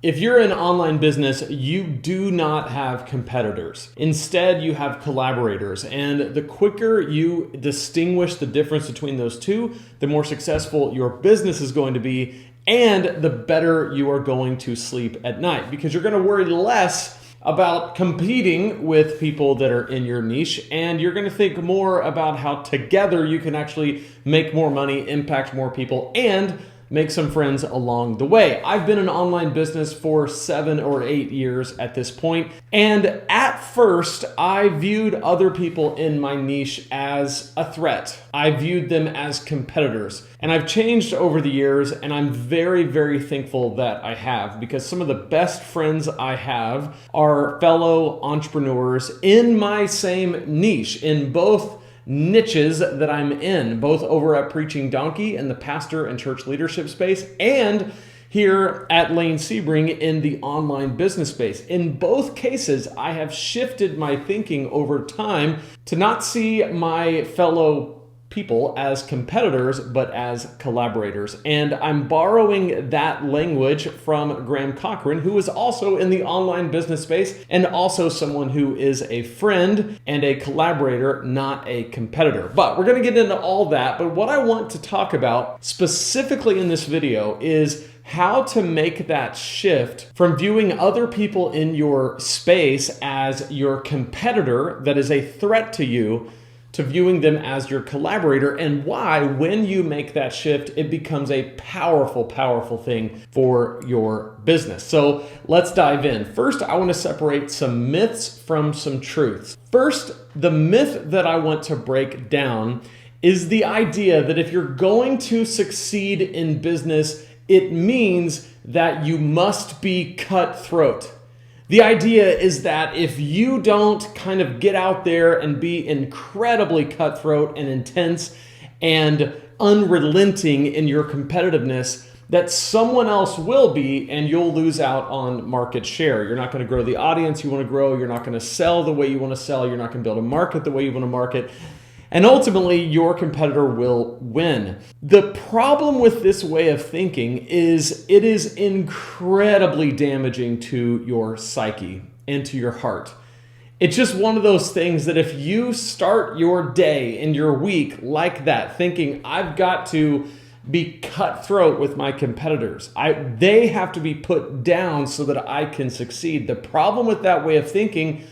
If you're an online business, you do not have competitors. Instead, you have collaborators. And the quicker you distinguish the difference between those two, the more successful your business is going to be, and the better you are going to sleep at night, because you're going to worry less about competing with people that are in your niche, and you're going to think more about how together you can actually make more money, impact more people, and make some friends along the way. I've been in online business for 7 or 8 years at this point, and at first I viewed other people in my niche as a threat. I viewed them as competitors, and I've changed over the years, and I'm very, very thankful that I have, because some of the best friends I have are fellow entrepreneurs in my same niche, in both niches that I'm in, both over at Preaching Donkey in the pastor and church leadership space, and here at Lane Sebring in the online business space. In both cases, I have shifted my thinking over time to not see my fellow people as competitors, but as collaborators. And I'm borrowing that language from Graham Cochran, who is also in the online business space and also someone who is a friend and a collaborator, not a competitor. But we're going to get into all that. But what I want to talk about specifically in this video is how to make that shift from viewing other people in your space as your competitor that is a threat to you, to viewing them as your collaborator, and why, when you make that shift, it becomes a powerful, powerful thing for your business. So let's dive in. First, I want to separate some myths from some truths. First, the myth that I want to break down is the idea that if you're going to succeed in business, it means that you must be cutthroat. The idea is that if you don't kind of get out there and be incredibly cutthroat and intense and unrelenting in your competitiveness, that someone else will be, and you'll lose out on market share. You're not going to grow the audience you want to grow. You're not going to sell the way you want to sell. You're not going to be able to market the way you want to market. And ultimately, your competitor will win. The problem with this way of thinking is it is incredibly damaging to your psyche and to your heart. It's just one of those things that if you start your day and your week like that, thinking, I've got to be cutthroat with my competitors, they have to be put down so that I can succeed. The problem with that way of thinking,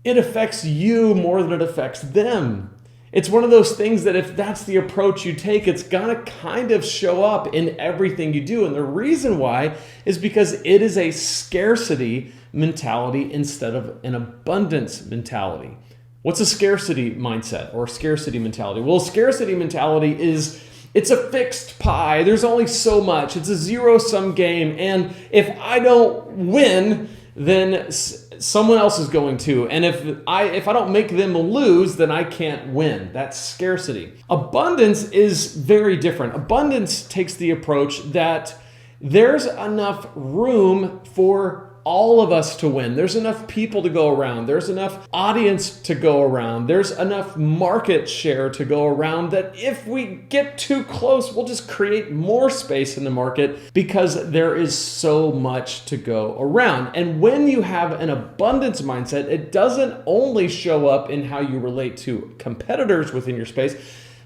it affects you more than it affects them. It's one of those things that if that's the approach you take, it's gonna kind of show up in everything you do. And the reason why is because it is a scarcity mentality instead of an abundance mentality. What's a scarcity mindset or scarcity mentality? Well, scarcity mentality is it's a fixed pie. There's only so much. It's a zero-sum game. And if I don't win, then someone else is going to. And if I don't make them lose, then I can't win. That's scarcity. Abundance is very different. Abundance takes the approach that there's enough room for all of us to win. There's enough people to go around. There's enough audience to go around. There's enough market share to go around that if we get too close, we'll just create more space in the market because there is so much to go around. And when you have an abundance mindset, it doesn't only show up in how you relate to competitors within your space,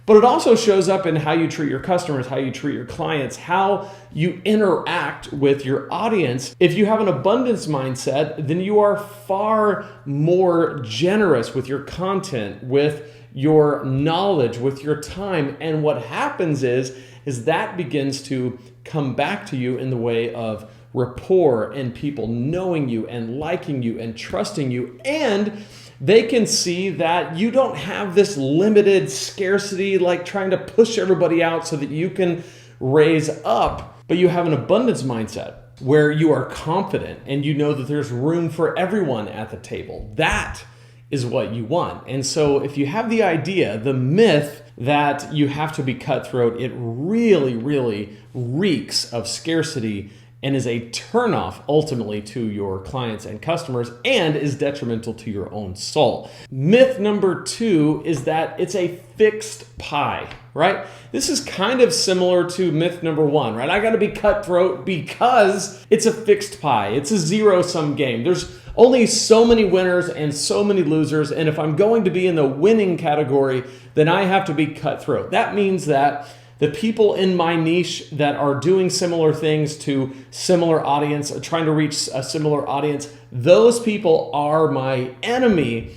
but it also shows up in how you treat your customers, how you treat your clients, how you interact with your audience. If you have an abundance mindset, then you are far more generous with your content, with your knowledge, with your time. And what happens is that begins to come back to you in the way of rapport and people knowing you and liking you and trusting you. And they can see that you don't have this limited scarcity, like trying to push everybody out so that you can raise up, but you have an abundance mindset where you are confident and you know that there's room for everyone at the table. That is what you want. And so if you have the idea, the myth that you have to be cutthroat, it really, really reeks of scarcity and is a turnoff ultimately to your clients and customers and is detrimental to your own soul. Myth number 2 is that it's a fixed pie, right? This is kind of similar to myth number 1, right? I got to be cutthroat because it's a fixed pie. It's a zero-sum game. There's only so many winners and so many losers, and if I'm going to be in the winning category, then I have to be cutthroat. That means that the people in my niche that are doing similar things to similar audience, trying to reach a similar audience, those people are my enemy.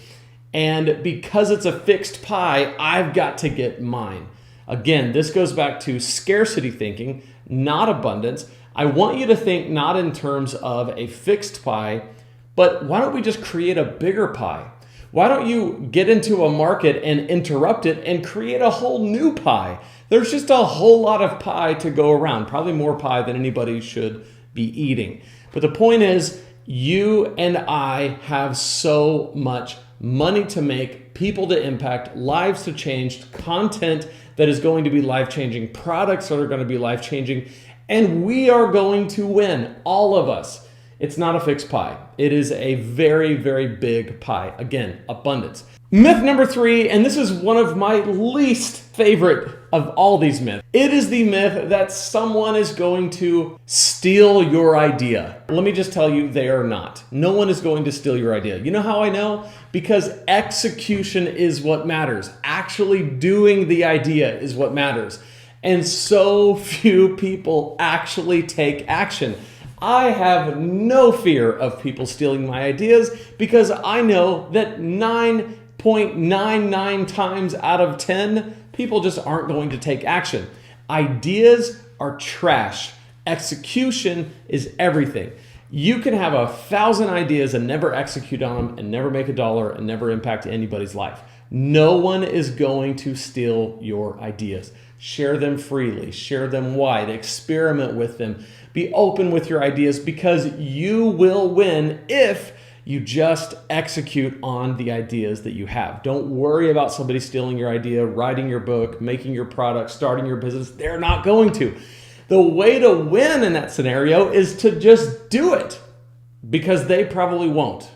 And because it's a fixed pie, I've got to get mine. Again, this goes back to scarcity thinking, not abundance. I want you to think not in terms of a fixed pie, but why don't we just create a bigger pie? Why don't you get into a market and interrupt it and create a whole new pie? There's just a whole lot of pie to go around, probably more pie than anybody should be eating. But the point is, you and I have so much money to make, people to impact, lives to change, content that is going to be life-changing, products that are going to be life-changing, and we are going to win, all of us. It's not a fixed pie. It is a very, very big pie. Again, abundance. Myth number 3, and this is one of my least favorite of all these myths. It is the myth that someone is going to steal your idea. Let me just tell you, they are not. No one is going to steal your idea. You know how I know? Because execution is what matters. Actually doing the idea is what matters. And so few people actually take action. I have no fear of people stealing my ideas because I know that 9.99 times out of 10, people just aren't going to take action. Ideas are trash. Execution is everything. You can have 1,000 ideas and never execute on them and never make a dollar and never impact anybody's life. No one is going to steal your ideas. Share them freely, share them wide, experiment with them. Be open with your ideas because you will win if you just execute on the ideas that you have. Don't worry about somebody stealing your idea, writing your book, making your product, starting your business. They're not going to. The way to win in that scenario is to just do it because they probably won't.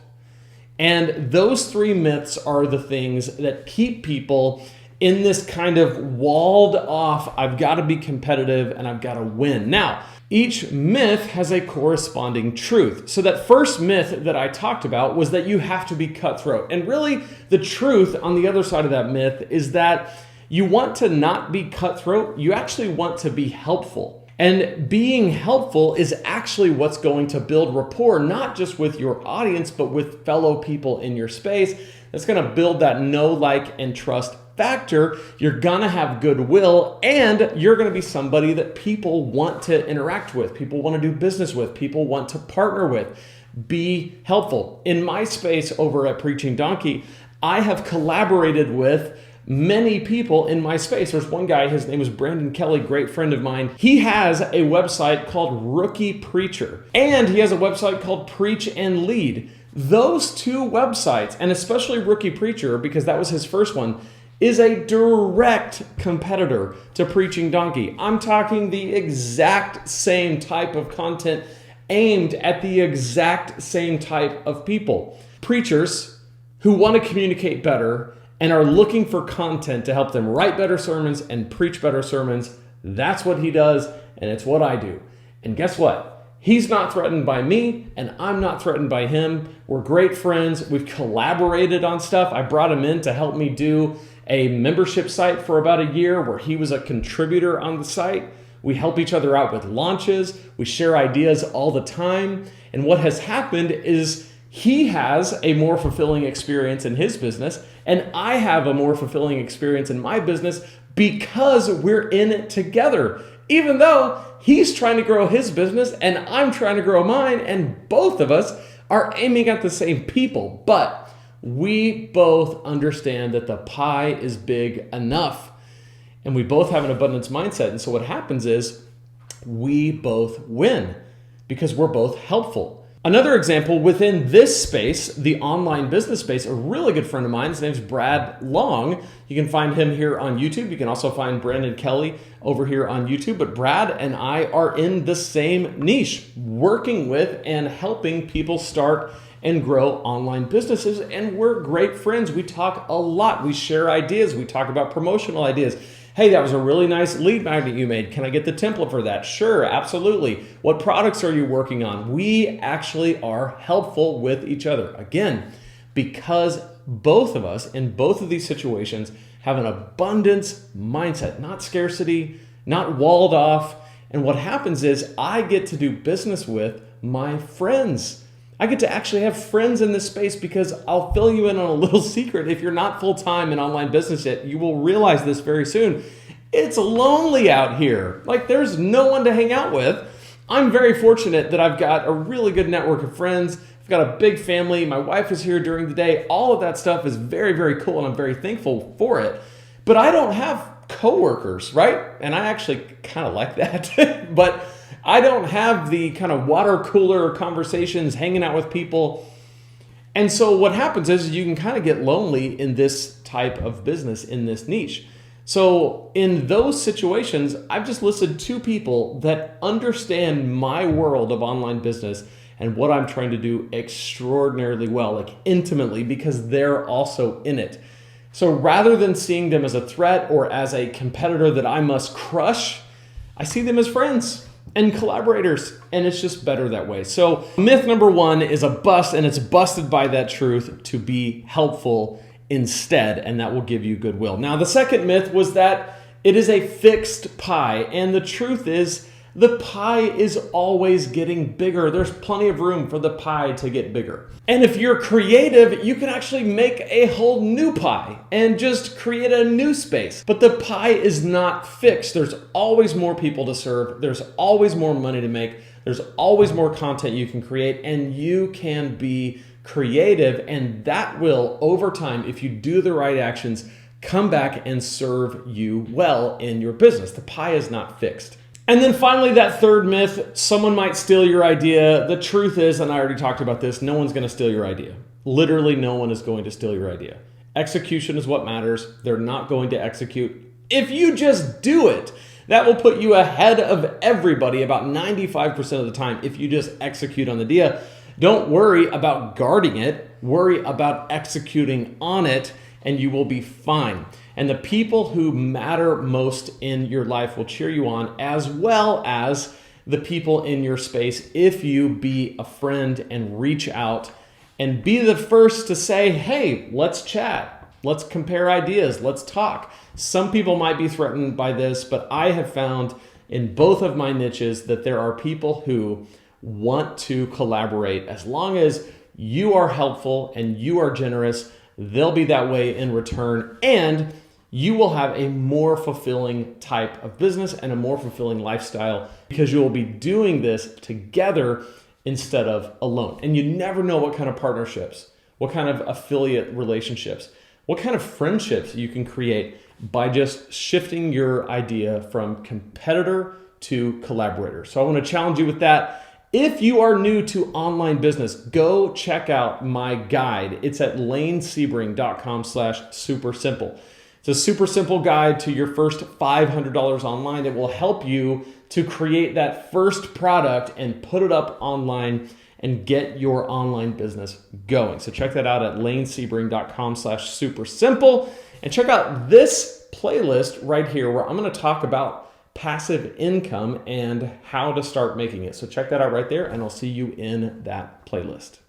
And those 3 myths are the things that keep people in this kind of walled off, I've got to be competitive and I've got to win. Now, each myth has a corresponding truth. So that first myth that I talked about was that you have to be cutthroat. And really, the truth on the other side of that myth is that you want to not be cutthroat. You actually want to be helpful. And being helpful is actually what's going to build rapport, not just with your audience, but with fellow people in your space. That's going to build that know, like, and trust factor. You're going to have goodwill, and you're going to be somebody that people want to interact with, people want to do business with, people want to partner with. Be helpful. In my space over at Preaching Donkey, I have collaborated with many people in my space. There's one guy, his name is Brandon Kelly, great friend of mine. He has a website called Rookie Preacher, and he has a website called Preach and Lead. Those 2 websites, and especially Rookie Preacher, because that was his first one, is a direct competitor to Preaching Donkey. I'm talking the exact same type of content aimed at the exact same type of people. Preachers who want to communicate better and are looking for content to help them write better sermons and preach better sermons. That's what he does, and it's what I do. And guess what? He's not threatened by me, and I'm not threatened by him. We're great friends. We've collaborated on stuff. I brought him in to help me do a membership site for about a year where he was a contributor on the site. We help each other out with launches. We share ideas all the time. And what has happened is he has a more fulfilling experience in his business, and I have a more fulfilling experience in my business because we're in it together. Even though he's trying to grow his business and I'm trying to grow mine, and both of us are aiming at the same people. But we both understand that the pie is big enough, and we both have an abundance mindset. And so what happens is we both win because we're both helpful. Another example within this space, the online business space, a really good friend of mine, his name's Brad Long. You can find him here on YouTube. You can also find Brandon Kelly over here on YouTube. But Brad and I are in the same niche, working with and helping people start and grow online businesses. And we're great friends. We talk a lot. We share ideas. We talk about promotional ideas. Hey, that was a really nice lead magnet you made. Can I get the template for that? Sure, absolutely. What products are you working on? We actually are helpful with each other. Again, because both of us in both of these situations have an abundance mindset, not scarcity, not walled off. And what happens is I get to do business with my friends. I get to actually have friends in this space, because I'll fill you in on a little secret. If you're not full-time in online business yet, you will realize this very soon. It's lonely out here. Like, there's no one to hang out with. I'm very fortunate that I've got a really good network of friends. I've got a big family. My wife is here during the day. All of that stuff is very, very cool, and I'm very thankful for it. But I don't have coworkers, right? And I actually kind of like that. But I don't have the kind of water cooler conversations, hanging out with people. And so what happens is you can kind of get lonely in this type of business, in this niche. So in those situations, I've just listed 2 people that understand my world of online business and what I'm trying to do extraordinarily well, like intimately, because they're also in it. So rather than seeing them as a threat or as a competitor that I must crush, I see them as friends and collaborators, and it's just better that way. So myth number 1 is a bust, and it's busted by that truth to be helpful instead, and that will give you goodwill. Now, the second myth was that it is a fixed pie, and the truth is the pie is always getting bigger. There's plenty of room for the pie to get bigger. And if you're creative, you can actually make a whole new pie and just create a new space. But the pie is not fixed. There's always more people to serve. There's always more money to make. There's always more content you can create, and you can be creative, and that will, over time, if you do the right actions, come back and serve you well in your business. The pie is not fixed. And then finally, that third myth, someone might steal your idea. The truth is, and I already talked about this, no one's going to steal your idea. Literally, no one is going to steal your idea. Execution is what matters. They're not going to execute. If you just do it, that will put you ahead of everybody about 95% of the time if you just execute on the idea. Don't worry about guarding it. Worry about executing on it, and you will be fine. And the people who matter most in your life will cheer you on, as well as the people in your space, if you be a friend and reach out and be the first to say, hey, let's chat. Let's compare ideas. Let's talk. Some people might be threatened by this, but I have found in both of my niches that there are people who want to collaborate. As long as you are helpful and you are generous, they'll be that way in return, and you will have a more fulfilling type of business and a more fulfilling lifestyle, because you will be doing this together instead of alone. And you never know what kind of partnerships, what kind of affiliate relationships, what kind of friendships you can create by just shifting your idea from competitor to collaborator. So I want to challenge you with that. If you are new to online business, go check out my guide. It's at lanesebring.com/supersimple. It's a super simple guide to your first $500 online that will help you to create that first product and put it up online and get your online business going. So check that out at lanesebring.com/supersimple, and check out this playlist right here where I'm going to talk about passive income and how to start making it. So check that out right there, and I'll see you in that playlist.